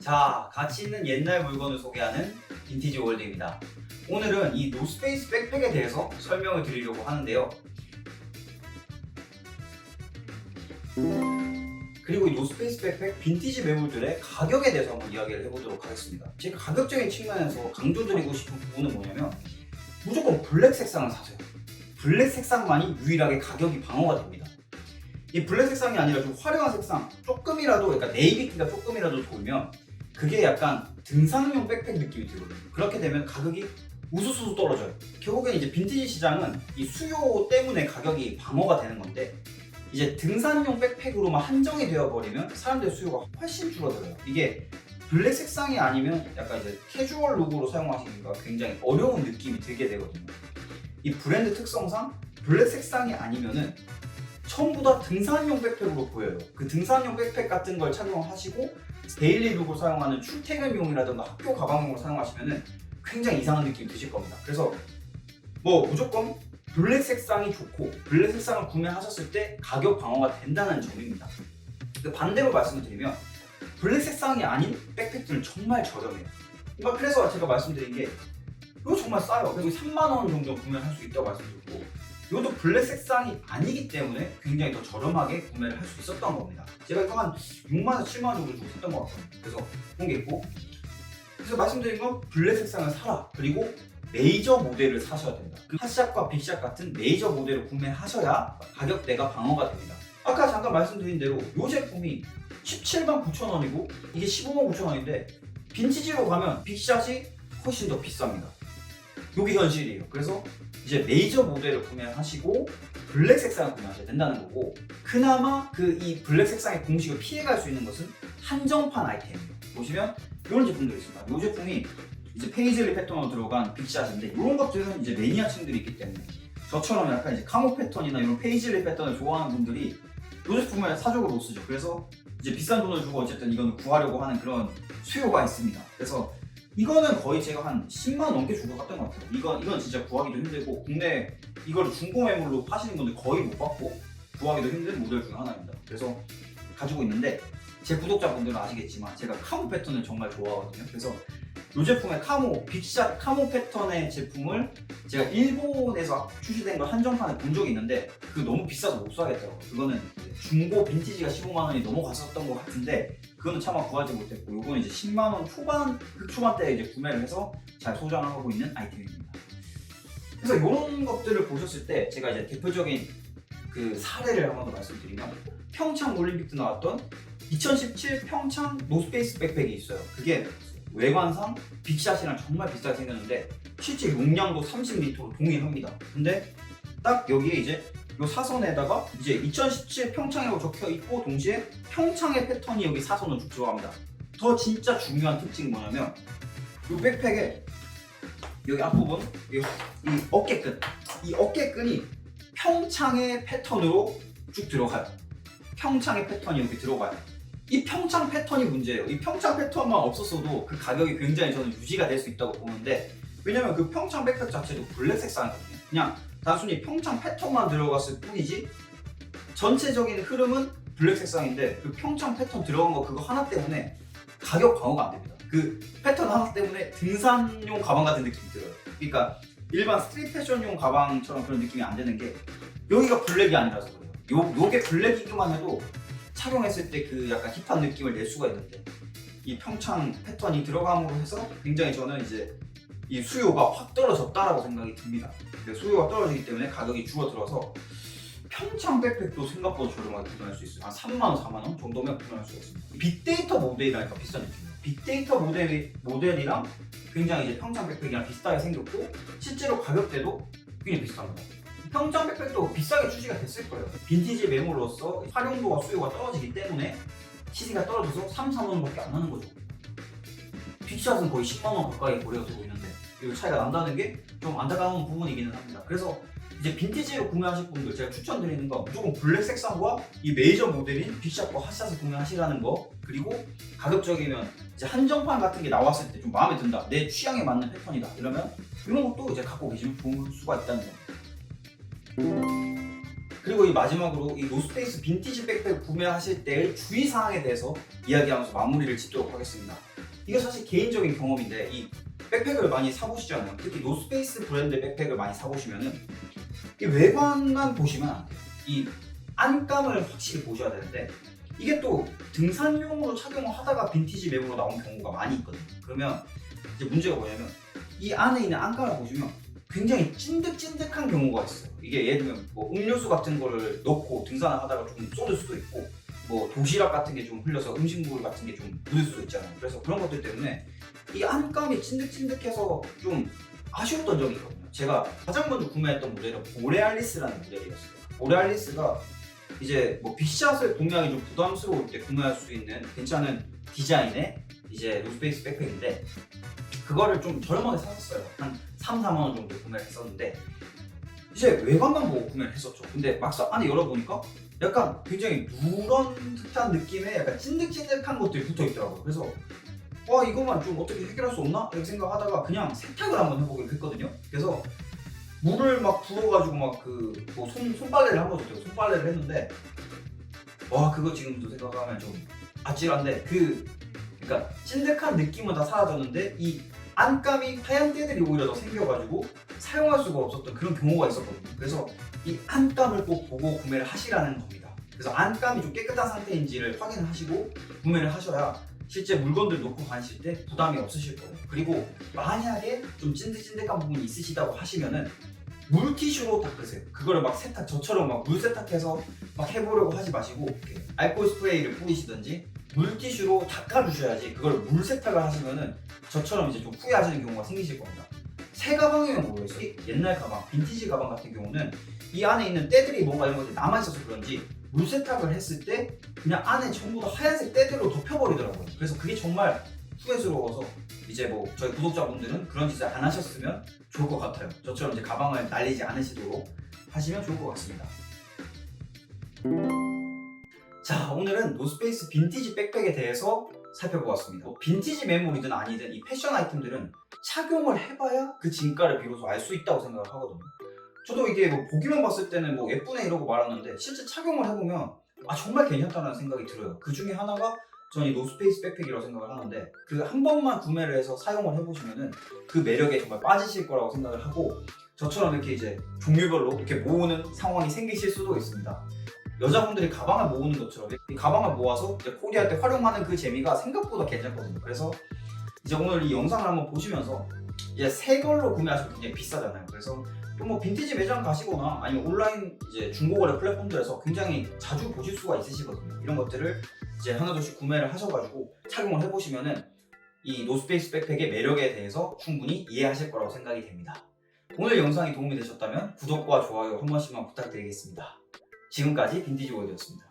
자, 가치 있는 옛날 물건을 소개하는 빈티지 월드입니다. 오늘은 이 노스페이스 백팩에 대해서 설명을 드리려고 하는데요. 그리고 이 노스페이스 백팩 빈티지 매물들의 가격에 대해서 한번 이야기를 해보도록 하겠습니다. 제가 가격적인 측면에서 강조드리고 싶은 부분은 뭐냐면 무조건 블랙 색상을 사세요. 블랙 색상만이 유일하게 가격이 방어가 됩니다. 이 블랙 색상이 아니라 좀 화려한 색상, 조금이라도, 그러니까 네이비티가 조금이라도 돌면 그게 약간 등산용 백팩 느낌이 들거든요. 그렇게 되면 가격이 우수수 떨어져요. 결국엔 이제 빈티지 시장은 이 수요 때문에 가격이 방어가 되는 건데, 이제 등산용 백팩으로만 한정이 되어버리면 사람들의 수요가 훨씬 줄어들어요. 이게 블랙 색상이 아니면 약간 이제 캐주얼 룩으로 사용하시기가 굉장히 어려운 느낌이 들게 되거든요. 이 브랜드 특성상 블랙 색상이 아니면은 전부 다 등산용 백팩으로 보여요. 그 등산용 백팩 같은 걸 착용하시고 데일리 룩을 사용하는 출퇴근용이라든가 학교 가방용으로 사용하시면은 굉장히 이상한 느낌이 드실 겁니다. 그래서 뭐 무조건 블랙 색상이 좋고 블랙 색상을 구매하셨을 때 가격 방어가 된다는 점입니다. 반대로 말씀을 드리면 블랙 색상이 아닌 백팩들은 정말 저렴해요. 그래서 제가 말씀드린 게 이거 정말 싸요. 그래서 3만원 정도 구매할 수 있다고 말씀드렸고, 이것도 블랙 색상이 아니기 때문에 굉장히 더 저렴하게 구매를 할 수 있었던 겁니다. 제가 이거 한 6만원, 7만원 정도 주고 샀던 것 같아요. 그래서 공개했고, 그래서 말씀드린 건 블랙 색상을 사라. 그리고 메이저 모델을 사셔야 됩니다. 그 핫샷과 빅샷 같은 메이저 모델을 구매하셔야 가격대가 방어가 됩니다. 아까 잠깐 말씀드린 대로 이 제품이 17만 9천 원이고 이게 15만 9천 원인데 빈티지로 가면 빅샷이 훨씬 더 비쌉니다. 이게 현실이에요. 그래서 이제 메이저 모델을 구매하시고 블랙 색상을 구매하셔야 된다는 거고, 그나마 이 블랙 색상의 공식을 피해갈 수 있는 것은 한정판 아이템이에요. 보시면 이런 제품들이 있습니다. 이 제품이 이제 페이즐리 패턴으로 들어간 빅샷인데, 이런 것들은 이제 매니아층들이 있기 때문에 저처럼 약간 이제 카모 패턴이나 이런 페이즐리 패턴을 좋아하는 분들이 이 제품을 사족을 못 쓰죠. 그래서 이제 비싼 돈을 주고 어쨌든 이거는 구하려고 하는 그런 수요가 있습니다. 그래서 이거는 거의 제가 한 10만 원 넘게 주고 샀던 것 같아요. 이건 진짜 구하기도 힘들고, 국내 이거를 중고 매물로 파시는 분들 거의 못 받고 구하기도 힘든 모델 중 하나입니다. 그래서 가지고 있는데, 제 구독자분들은 아시겠지만 제가 카모 패턴을 정말 좋아하거든요. 그래서 이 제품의 카모, 빅샷 카모 패턴의 제품을 제가 일본에서 출시된 걸 한정판에 본 적이 있는데 그거 너무 비싸서 못 사겠더라고요. 그거는 중고 빈티지가 15만 원이 넘어갔었던 것 같은데 그거는 차마 구하지 못했고, 요거는 이제 10만 원 초반, 극초반대에 이제 구매를 해서 잘 소장하고 있는 아이템입니다. 그래서 이런 것들을 보셨을 때 제가 이제 대표적인 그 사례를 한번 더 말씀드리면, 평창 올림픽 때 나왔던 2017 평창 노스페이스 백팩이 있어요. 그게 외관상 빅샷이랑 정말 비슷하게 생겼는데 실제 용량도 30리터로 동일합니다. 근데 딱 여기에 이제 이 사선에다가 이제 2017 평창이라고 적혀 있고, 동시에 평창의 패턴이 여기 사선으로 쭉 들어갑니다. 더 진짜 중요한 특징이 뭐냐면 이 백팩에 여기 앞부분 이 어깨끈, 이 어깨끈이 평창의 패턴으로 쭉 들어가요. 평창의 패턴이 여기 들어가요. 이 평창 패턴이 문제예요. 이 평창 패턴만 없었어도 그 가격이 굉장히 저는 유지가 될 수 있다고 보는데, 왜냐면 그 평창 백팩 자체도 블랙 색상이거든요. 그냥 단순히 평창 패턴만 들어갔을 뿐이지 전체적인 흐름은 블랙 색상인데, 그 평창 패턴 들어간 거 그거 하나 때문에 가격 방어가 안 됩니다. 그 패턴 하나 때문에 등산용 가방 같은 느낌이 들어요. 그러니까 일반 스트릿 패션용 가방처럼 그런 느낌이 안 드는 게 여기가 블랙이 아니라서 그래요. 요게 블랙이기만 해도 착용했을 때 그 약간 힙한 느낌을 낼 수가 있는데, 이 평창 패턴이 들어감으로 해서 굉장히 저는 이제 이 수요가 확 떨어졌다라고 생각이 듭니다. 수요가 떨어지기 때문에 가격이 줄어들어서 평창 백팩도 생각보다 저렴하게 구매할 수 있어요. 한 3만원, 4만원 정도면 구매할 수가 있습니다. 빅데이터 모델이라니까 비싼 느낌이에요. 빅데이터 모델이랑 굉장히 이제 평창 백팩이랑 비슷하게 생겼고, 실제로 가격대도 굉장히 비슷합니다. 평창 백팩도 비싸게 출시가 됐을 거예요. 빈티지 매물로서 활용도와 수요가 떨어지기 때문에 시세가 떨어져서 3, 4만원밖에 안 하는 거죠. 빅샷은 거의 10만원 가까이 거래가 되고 있는데 이 차이가 난다는 게 좀 안타까운 부분이기는 합니다. 그래서 이제 빈티지로 구매하실 분들 제가 추천드리는 건 무조건 블랙 색상과 이 메이저 모델인 빅샷과 핫샷을 구매하시라는 거, 그리고 가급적이면 이제 한정판 같은 게 나왔을 때 좀 마음에 든다, 내 취향에 맞는 패턴이다 이러면 이런 것도 이제 갖고 계시면 좋을 수가 있다는 겁니다. 그리고 이 마지막으로 이 노스페이스 빈티지 백팩 구매하실 때의 주의사항에 대해서 이야기하면서 마무리를 짓도록 하겠습니다. 이게 사실 개인적인 경험인데 이 백팩을 많이 사보시잖아요. 특히 노스페이스 브랜드 백팩을 많이 사보시면은 이 외관만 보시면 안 돼요. 이 안감을 확실히 보셔야 되는데 이게 또 등산용으로 착용을 하다가 빈티지 맵으로 나온 경우가 많이 있거든요. 그러면 이제 문제가 뭐냐면 이 안에 있는 안감을 보시면 굉장히 찐득찐득한 경우가 있어요. 이게 예를 들면 뭐 음료수 같은 거를 넣고 등산을 하다가 좀 쏟을 수도 있고 뭐 도시락 같은 게 좀 흘려서 음식물 같은 게 좀 묻을 수도 있잖아요. 그래서 그런 것들 때문에 이 안감이 찐득찐득해서 좀 아쉬웠던 적이 있거든요. 제가 가장 먼저 구매했던 모델은 보레알리스라는 모델이었어요. 보레알리스가 이제 뭐 빅샷을 구매하기 좀 부담스러울 때 구매할 수 있는 괜찮은 디자인의 이제 노스페이스 백팩인데 그거를 좀 저렴하게 샀었어요. 한 3, 4만 원 정도 구매를 했었는데 이제 외관만 보고 구매를 했었죠. 근데 막상 안에 열어보니까 약간 굉장히 누런 듯한 느낌의 약간 찐득찐득한 것들이 붙어 있더라고요. 그래서 와 이거만 좀 어떻게 해결할 수 없나? 이렇게 생각하다가 그냥 세탁을 한번 해보기로 했거든요. 그래서 물을 막 부어가지고 막 그 뭐 손빨래를 한 거죠. 손빨래를 했는데 와 그거 지금도 생각하면 좀 아찔한데 그러니까 찐득한 느낌은 다 사라졌는데 이 안감이 하얀 때들이 오히려 더 생겨가지고 사용할 수가 없었던 그런 경우가 있었거든요. 그래서 이 안감을 꼭 보고 구매를 하시라는 겁니다. 그래서 안감이 좀 깨끗한 상태인지를 확인하시고 구매를 하셔야 실제 물건들 놓고 다니실 때 부담이 없으실 거예요. 그리고 만약에 좀 찐득찐득한 부분이 있으시다고 하시면은 물티슈로 닦으세요. 그거를 막 세탁, 저처럼 막 물 세탁해서 막 해보려고 하지 마시고 이렇게 알코올 스프레이를 뿌리시든지 물티슈로 닦아주셔야지 그걸 물 세탁을 하시면은 저처럼 이제 좀 후회하시는 경우가 생기실 겁니다. 새 가방이면 모르겠어요. 옛날 가방, 빈티지 가방 같은 경우는 이 안에 있는 때들이 뭔가 이런 것들이 남아있어서 그런지 물 세탁을 했을 때 그냥 안에 전부 다 하얀색 때들로 덮여버리더라고요. 그래서 그게 정말 후회스러워서 이제 뭐 저희 구독자분들은 그런 짓을 안 하셨으면 좋을 것 같아요. 저처럼 이제 가방을 날리지 않으시도록 하시면 좋을 것 같습니다. 자, 오늘은 노스페이스 빈티지 백팩에 대해서 살펴보았습니다. 뭐 빈티지 메모리든 아니든 이 패션 아이템들은 착용을 해봐야 그 진가를 비로소 알 수 있다고 생각을 하거든요. 저도 이게 뭐 보기만 봤을 때는 뭐 예쁘네 이러고 말았는데 실제 착용을 해보면 아 정말 괜찮다는 생각이 들어요. 그 중에 하나가 저는 이 노스페이스 백팩이라고 생각을 하는데 그 한 번만 구매를 해서 사용을 해보시면은 그 매력에 정말 빠지실 거라고 생각을 하고 저처럼 이렇게 이제 종류별로 이렇게 모으는 상황이 생기실 수도 있습니다. 여자분들이 가방을 모으는 것처럼 이 가방을 모아서 이제 코디할 때 활용하는 그 재미가 생각보다 괜찮거든요. 그래서 이제 오늘 이 영상을 한번 보시면서 이제 새 걸로 구매하시면 굉장히 비싸잖아요. 그래서 또 뭐 빈티지 매장 가시거나 아니면 온라인 이제 중고거래 플랫폼들에서 굉장히 자주 보실 수가 있으시거든요. 이런 것들을 이제 하나둘씩 구매를 하셔가지고 착용을 해보시면은 이 노스페이스 백팩의 매력에 대해서 충분히 이해하실 거라고 생각이 됩니다. 오늘 영상이 도움이 되셨다면 구독과 좋아요 한 번씩만 부탁드리겠습니다. 지금까지 빈티지 월드였습니다.